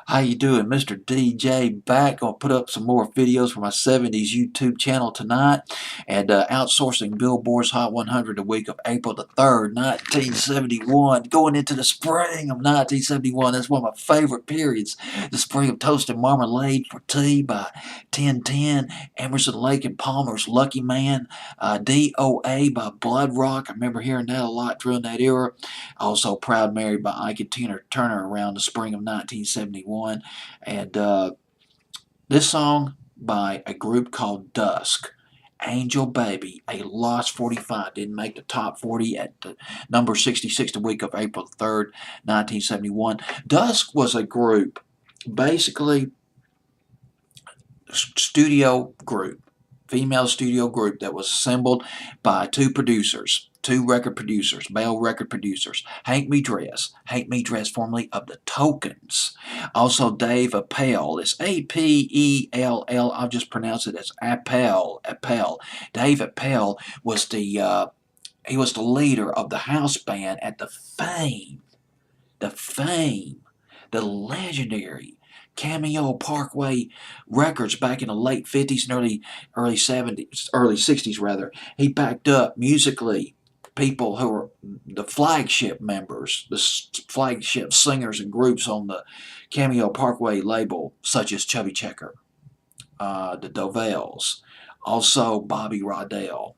How you doing? Mr. DJ back. Gonna put up some more videos for my 70s YouTube channel tonight. And outsourcing Billboard's Hot 100 the week of April the 3rd, 1971. Going into the spring of 1971. That's one of my favorite periods. The Spring of Toasted Marmalade for Tea by 1010. Emerson, Lake and Palmer's Lucky Man. DOA by Blood Rock. I remember hearing that a lot during that era. Also Proud Mary by Ike and Tina Turner around the spring of 1971. And this song by a group called Dusk, Angel Baby, a lost 45, didn't make the top 40 at the number 66 the week of April 3rd, 1971. Dusk was a group, basically studio group, female studio group that was assembled by two record producers, male record producers. Hank Me Dress, formerly of the Tokens. Also Dave Appel, it's A-P-E-L-L, I'll just pronounce it as Appel. Dave Appel was the leader of the house band at the legendary Cameo Parkway Records back in the late 50s and early 70s, early 60s rather. He backed up musically people who were the flagship members, the flagship singers and groups on the Cameo Parkway label, such as Chubby Checker, the Dovells, also Bobby Rodell,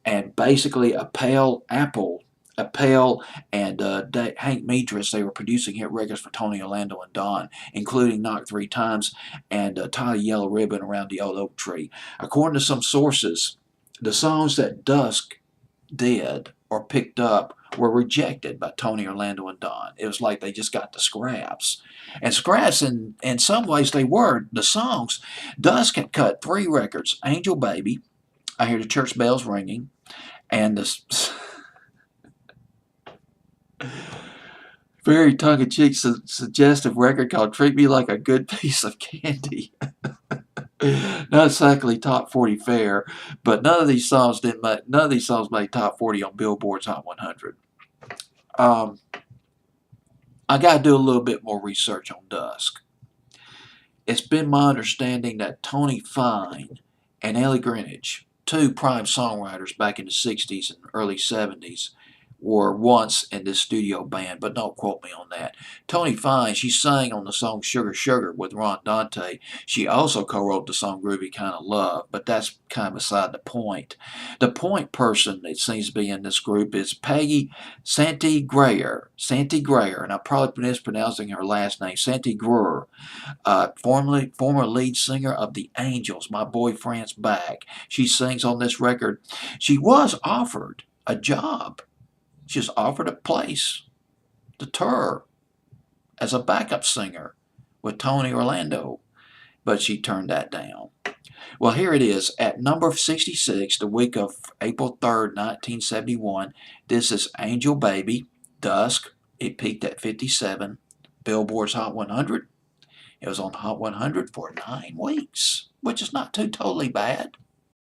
and basically Appel and Hank Medris, they were producing hit records for Tony Orlando and Don, including Knock Three Times and Tie a Yellow Ribbon Around the Old Oak Tree. According to some sources, the songs that Dusk did or picked up were rejected by Tony Orlando and Don. It was like they just got the scraps. And scraps, in some ways, they were the songs. Dusk had cut 3 records: Angel Baby, I Hear the Church Bells Ringing, and the very tongue-in-cheek suggestive record called Treat Me Like a Good Piece of Candy. Not exactly top 40 fare, but none of these songs made top 40 on Billboard's Hot 100. I got to do a little bit more research on Dusk. It's been my understanding that Tony Fine and Ellie Greenwich, two prime songwriters back in the 60s and early 70s, were once in this studio band, but don't quote me on that. Tony Fine, she sang on the song Sugar Sugar with Ron Dante. She also co-wrote the song Groovy Kind of Love, but that's kind of beside the point. The point person that seems to be in this group is Peggy Santi Grayer, and I'm probably mispronouncing her last name, Santi Gruer, former lead singer of the Angels, My Boyfriend's Back. She sings on this record. She was offered a job. She was offered a place to tour as a backup singer with Tony Orlando, but she turned that down. Well, here it is at number 66, the week of April 3rd, 1971. This is Angel Baby, Dusk. It peaked at 57. Billboard's Hot 100. It was on Hot 100 for 9 weeks, which is not too totally bad.